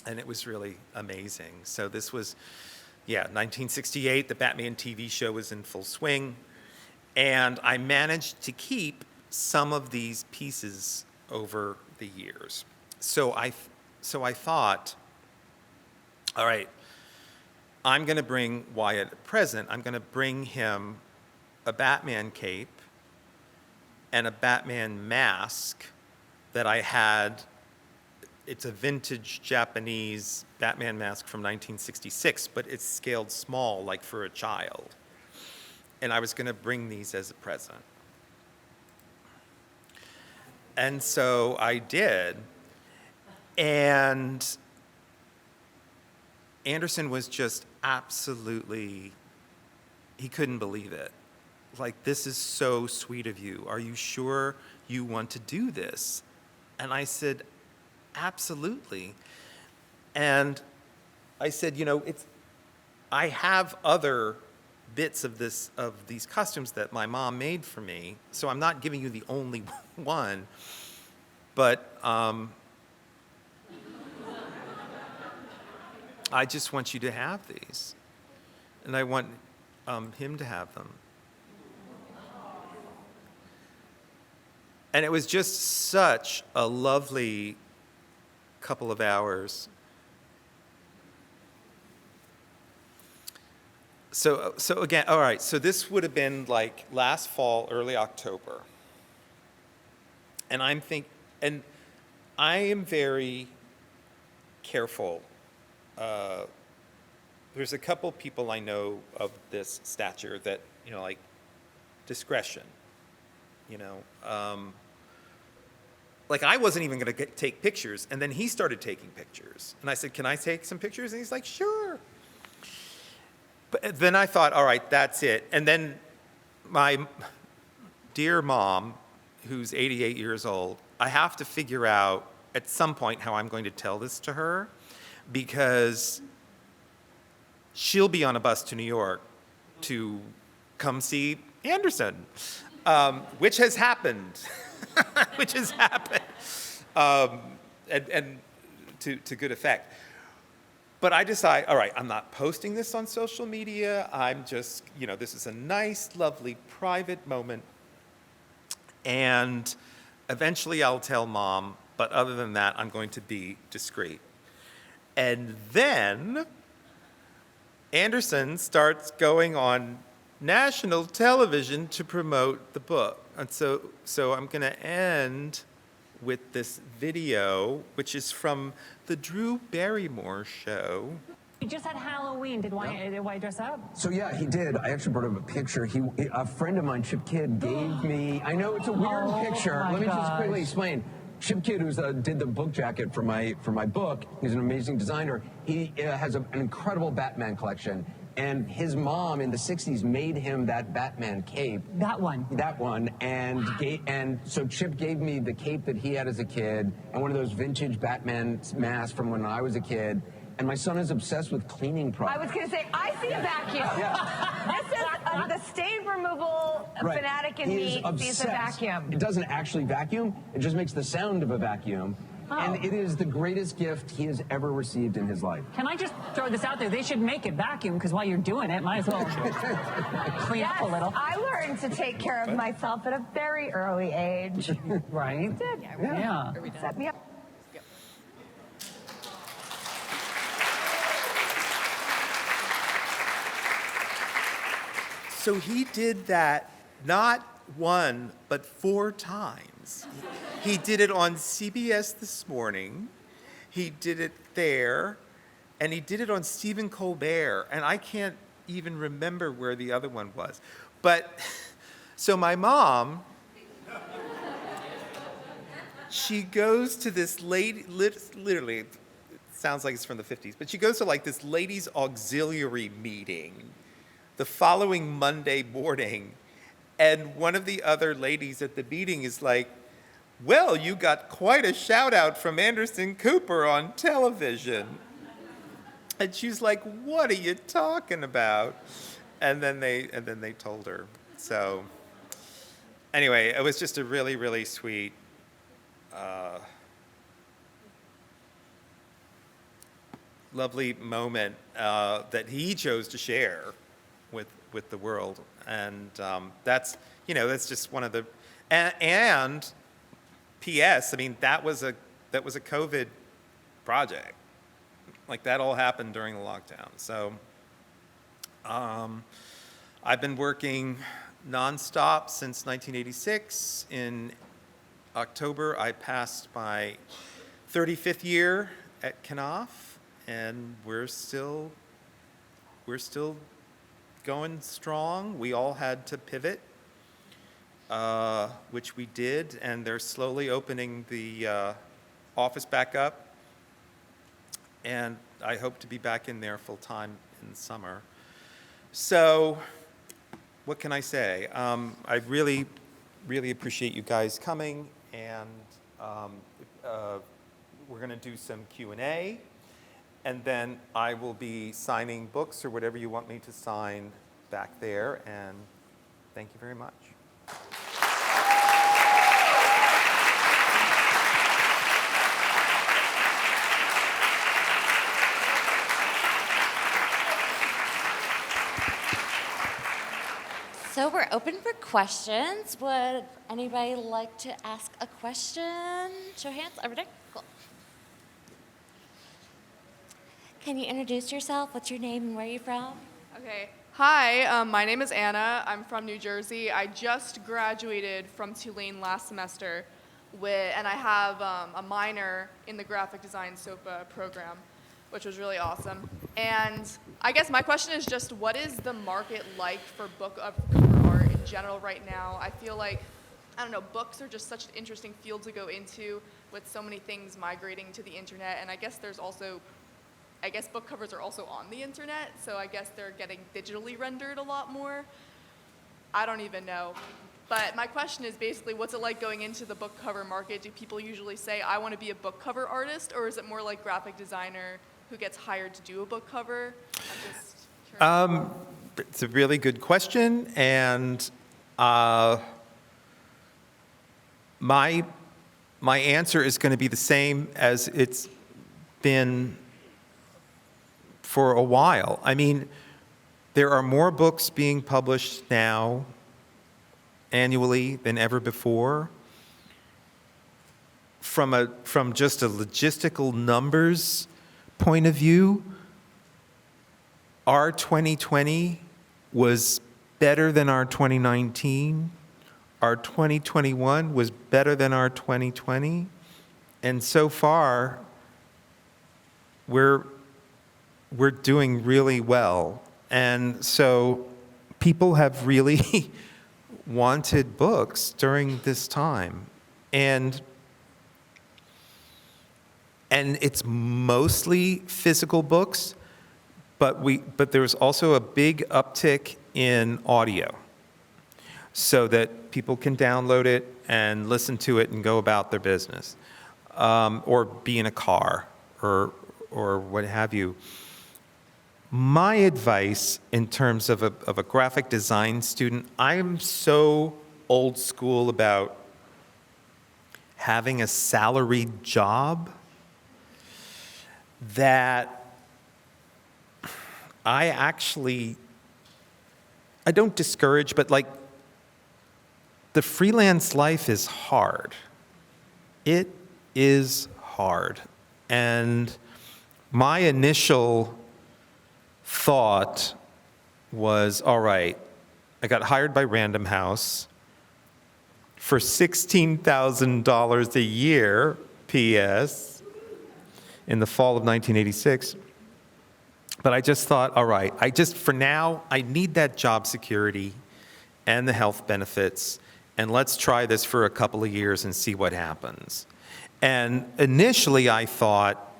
And it was really amazing. So this was, 1968. The Batman TV show was in full swing. And I managed to keep some of these pieces over the years. So I thought, all right, I'm going to bring Wyatt a present. I'm going to bring him a Batman cape and a Batman mask that I had. It's a vintage Japanese Batman mask from 1966, but it's scaled small, like for a child. And I was going to bring these as a present. And so I did. And Anderson was just absolutely, he couldn't believe it. Like, this is so sweet of you. Are you sure you want to do this? And I said, absolutely. And I said, I have other bits of these costumes that my mom made for me, so I'm not giving you the only one, but I just want you to have these, and I want him to have them. And it was just such a lovely couple of hours. So again, all right, so this would have been like last fall, early October. And I am very careful. There's a couple people I know of this stature that, like discretion, like I wasn't even going to take pictures, and then he started taking pictures. And I said, can I take some pictures? And he's like, sure. But then I thought, all right, that's it. And then my dear mom, who's 88 years old, I have to figure out at some point how I'm going to tell this to her, because she'll be on a bus to New York to come see Anderson, which has happened, and to good effect. But I decide, all right, I'm not posting this on social media. I'm just, this is a nice, lovely, private moment. And eventually I'll tell Mom, but other than that, I'm going to be discreet. And then Anderson starts going on national television to promote the book. And so I'm going to end with this video, which is from the Drew Barrymore show. You just had Halloween. Did Wyatt dress up? So yeah, he did. I actually brought up a picture. A friend of mine, Chip Kidd, gave me. I know it's a weird picture. Let me just quickly explain. Chip Kidd, who did the book jacket for my book, he's an amazing designer. He has an incredible Batman collection. And his mom in the 60s made him that Batman cape. That one. That one. And so Chip gave me the cape that he had as a kid and one of those vintage Batman masks from when I was a kid. And my son is obsessed with cleaning products. I was going to say, I see a vacuum. Yeah. This is the stain removal fanatic in me sees a vacuum. It doesn't actually vacuum. It just makes the sound of a vacuum. Oh. And it is the greatest gift he has ever received in his life. Can I just throw this out there? They should make it vacuum, because while you're doing it, might as well clean up a little. I learned to take care of myself at a very early age. Right? I did. Yeah. Set me up. So he did that not one, but 4 times. He did it on CBS This Morning, he did it there, and he did it on Stephen Colbert, and I can't even remember where the other one was. But, so my mom, she goes to this lady, literally, it sounds like it's from the 50s, but she goes to like this ladies' auxiliary meeting the following Monday morning, and one of the other ladies at the meeting is like, well, you got quite a shout out from Anderson Cooper on television. And she's like, what are you talking about? And then they told her. So anyway, it was just a really, really sweet lovely moment that he chose to share with the world. And that's just one of the, and P.S. I mean, that was a COVID project. Like that all happened during the lockdown. So I've been working nonstop since 1986. In October, I passed my 35th year at Knopf, and we're still going strong. We all had to pivot, which we did, and they're slowly opening the office back up, and I hope to be back in there full time in the summer. So what can I say? I really, really appreciate you guys coming, and we're going to do some Q&A, and then I will be signing books or whatever you want me to sign back there, and thank you very much. So we're open for questions. Would anybody like to ask a question? Show hands over there. Cool. Can you introduce yourself? What's your name and where are you from? Okay. Hi, my name is Anna. I'm from New Jersey. I just graduated from Tulane last semester, and I have a minor in the graphic design SoPA program, which was really awesome. And I guess my question is just, what is the market like for book cover art in general right now? I feel like, I don't know, books are just such an interesting field to go into with so many things migrating to the internet, and I guess book covers are also on the internet, so I guess they're getting digitally rendered a lot more. I don't even know. But my question is basically, what's it like going into the book cover market? Do people usually say, I want to be a book cover artist, or is it more like graphic designer who gets hired to do a book cover? I'm just curious. It's a really good question, and my answer is going to be the same as it's been for a while. I mean, there are more books being published now annually than ever before. From just a logistical numbers point of view, our 2020 was better than our 2019. Our 2021 was better than our 2020. And so far, we're doing really well. And so people have really wanted books during this time. And it's mostly physical books, but there's also a big uptick in audio so that people can download it and listen to it and go about their business, or be in a car or what have you. My advice in terms of a graphic design student, I'm so old school about having a salaried job that I don't discourage, but like, the freelance life is hard. It is hard. And my initial thought was, all right, I got hired by Random House for $16,000 a year, PS, in the fall of 1986. But I just thought, all right, for now, I need that job security and the health benefits, and let's try this for a couple of years and see what happens. And initially I thought,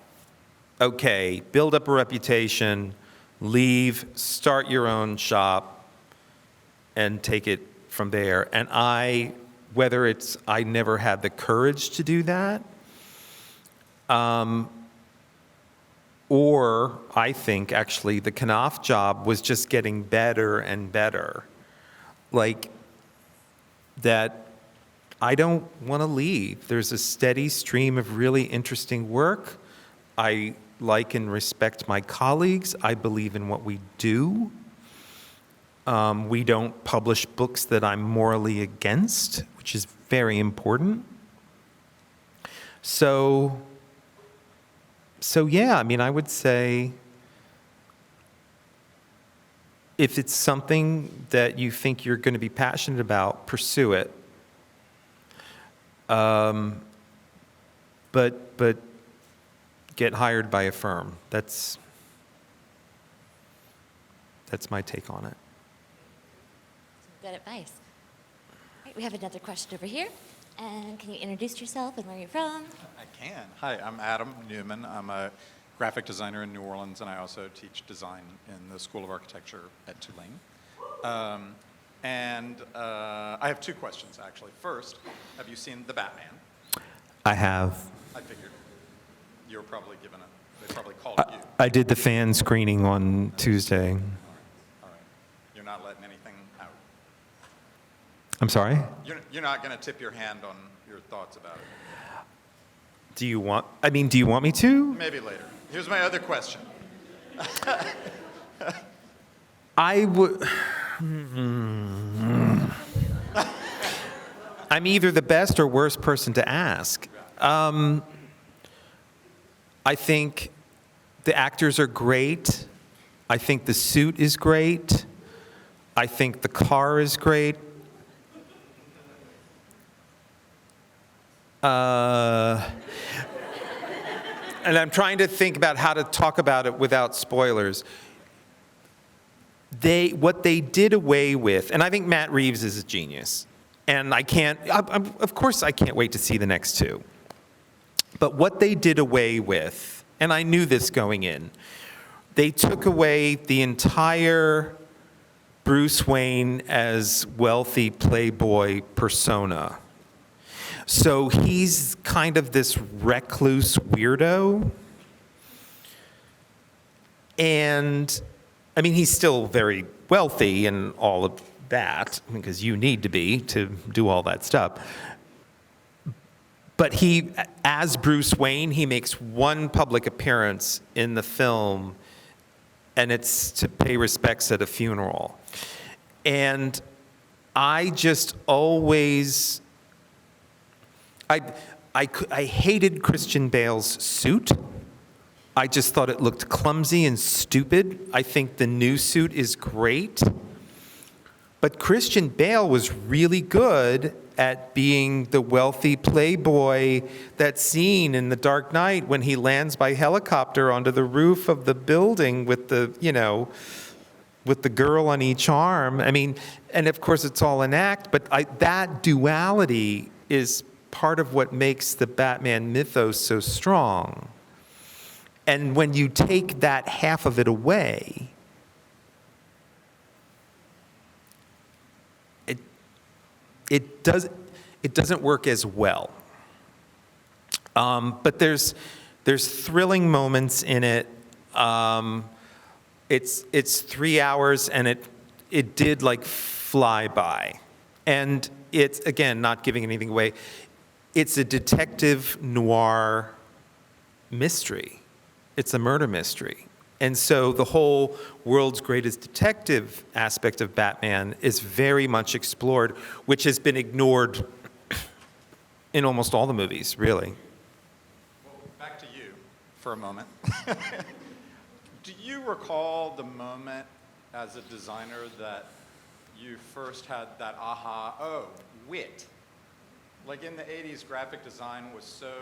okay, build up a reputation, leave, start your own shop, and take it from there. And I never had the courage to do that, or I think actually the Knopf job was just getting better and better. Like, that I don't want to leave. There's a steady stream of really interesting work. I like and respect my colleagues. I believe in what we do. We don't publish books that I'm morally against, which is very important. So yeah, I mean, I would say if it's something that you think you're going to be passionate about, pursue it. But get hired by a firm. That's my take on it. Good advice. All right, we have another question over here. And can you introduce yourself and where you're from? I can. Hi, I'm Adam Newman. I'm a graphic designer in New Orleans, and I also teach design in the School of Architecture at Tulane. I have two questions, actually. First, have you seen The Batman? I have. I figured you were probably given they probably called you. I did the fan screening on Tuesday. All right. You're not letting anything out. I'm sorry? You're not going to tip your hand on your thoughts about it. Do you want me to? Maybe later. Here's my other question. I would. I'm either the best or worst person to ask. I think the actors are great. I think the suit is great. I think the car is great. And I'm trying to think about how to talk about it without spoilers. What they did away with, and I think Matt Reeves is a genius, and of course I can't wait to see the next two. But what they did away with, and I knew this going in, they took away the entire Bruce Wayne as wealthy playboy persona. So he's kind of this recluse weirdo. And, I mean, he's still very wealthy and all of that, because you need to be to do all that stuff. But he, as Bruce Wayne, he makes one public appearance in the film, and it's to pay respects at a funeral. And I just always... I hated Christian Bale's suit. I just thought it looked clumsy and stupid. I think the new suit is great. But Christian Bale was really good at being the wealthy playboy. That scene in The Dark Knight when he lands by helicopter onto the roof of the building with with the girl on each arm. I mean, and of course it's all an act, but that duality is part of what makes the Batman mythos so strong. And when you take that half of it away, it doesn't work as well. But there's thrilling moments in it. It's 3 hours, and it did like fly by. And it's, again, not giving anything away, it's a detective noir mystery. It's a murder mystery. And so the whole world's greatest detective aspect of Batman is very much explored, which has been ignored in almost all the movies, really. Well, back to you for a moment. Do you recall the moment as a designer that you first had that aha, oh, wit? Like in the 80s, graphic design was so,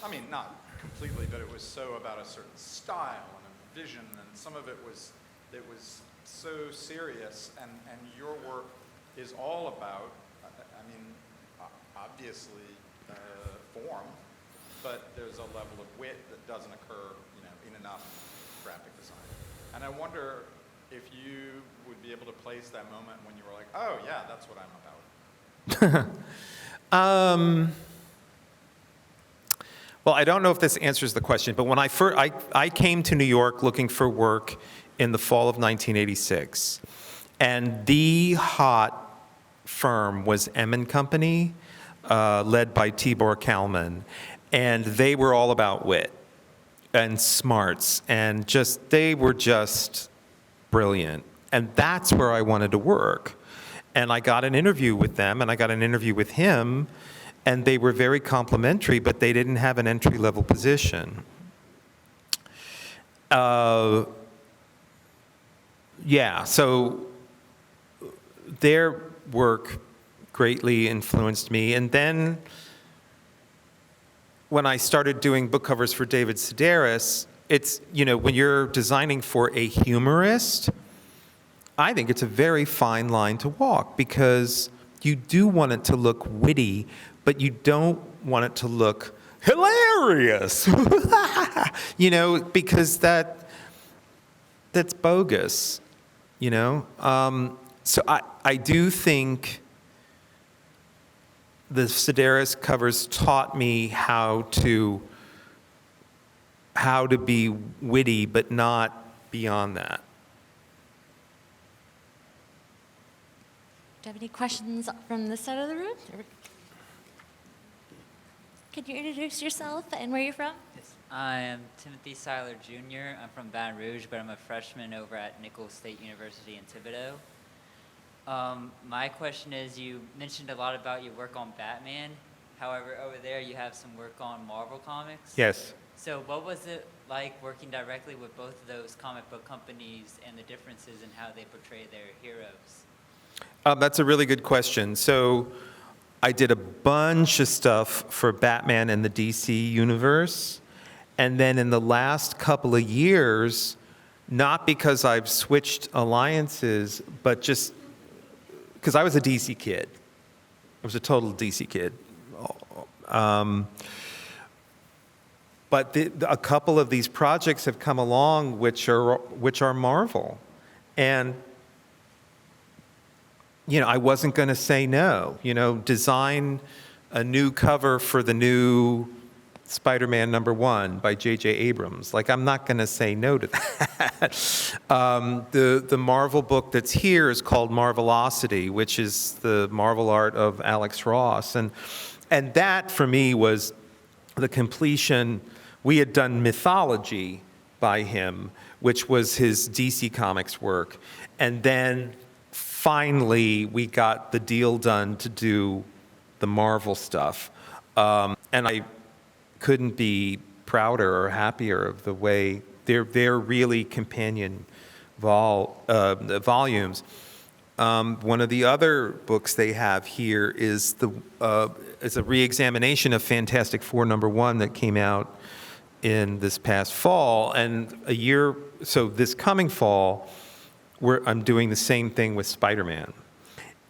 I mean, not completely, but it was so about a certain style and a vision, and some of it was so serious, and your work is all about, I mean, obviously form, but there's a level of wit that doesn't occur, in enough graphic design. And I wonder if you would be able to place that moment when you were like, oh yeah, that's what I'm about. Well, I don't know if this answers the question, but when I came to New York looking for work in the fall of 1986, and the hot firm was M & Company, led by Tibor Kalman, and they were all about wit and smarts, and they were just brilliant. And that's where I wanted to work. And I got an interview with them, and I got an interview with him, and they were very complimentary, but they didn't have an entry-level position. So their work greatly influenced me. And then when I started doing book covers for David Sedaris, it's, when you're designing for a humorist, I think it's a very fine line to walk, because you do want it to look witty, but you don't want it to look hilarious, because that's bogus, So I do think the Sedaris covers taught me how to be witty, but not beyond that. Do you have any questions from this side of the room? Could you introduce yourself and where you're from? Yes. I am Timothy Seiler Jr. I'm from Baton Rouge, but I'm a freshman over at Nichols State University in Thibodaux. My question is, you mentioned a lot about your work on Batman. However, over there you have some work on Marvel Comics. Yes. So what was it like working directly with both of those comic book companies and the differences in how they portray their heroes? That's a really good question. So I did a bunch of stuff for Batman and the DC universe. And then in the last couple of years, not because I've switched alliances, but just because I was a DC kid. I was a total DC kid. But a couple of these projects have come along which are Marvel. And I wasn't going to say no. Design a new cover for the new Spider-Man #1 by J.J. Abrams. Like, I'm not going to say no to that. The Marvel book that's here is called Marvelosity, which is the Marvel art of Alex Ross. And that, for me, was the completion. We had done Mythology by him, which was his DC Comics work. And then finally, we got the deal done to do the Marvel stuff. And I couldn't be prouder or happier of the way they're really companion volumes. One of the other books they have here is a re-examination of Fantastic Four #1 that came out in this past fall, and so this coming fall, I'm doing the same thing with Spider-Man.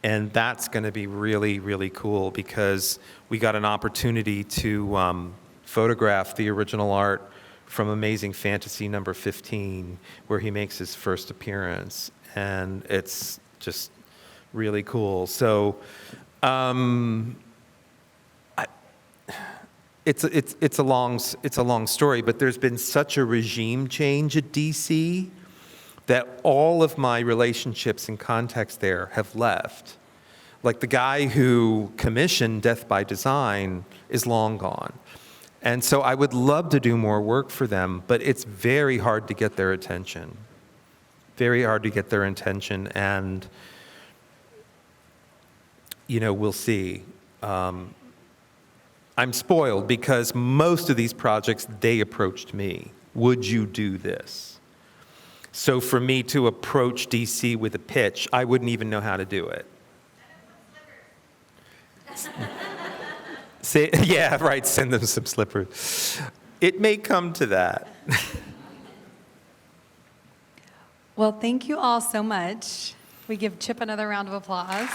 And that's going to be really, really cool because we got an opportunity to photograph the original art from Amazing Fantasy #15, where he makes his first appearance. And it's just really cool. So it's a long story, but there's been such a regime change at DC that all of my relationships and contacts there have left. Like, the guy who commissioned Death by Design is long gone. And so I would love to do more work for them, but it's very hard to get their attention. Very hard to get their attention, and we'll see. I'm spoiled because most of these projects, they approached me. Would you do this? So for me to approach DC with a pitch, I wouldn't even know how to do it. Yeah, right, send them some slippers. It may come to that. Well, thank you all so much. We give Chip another round of applause.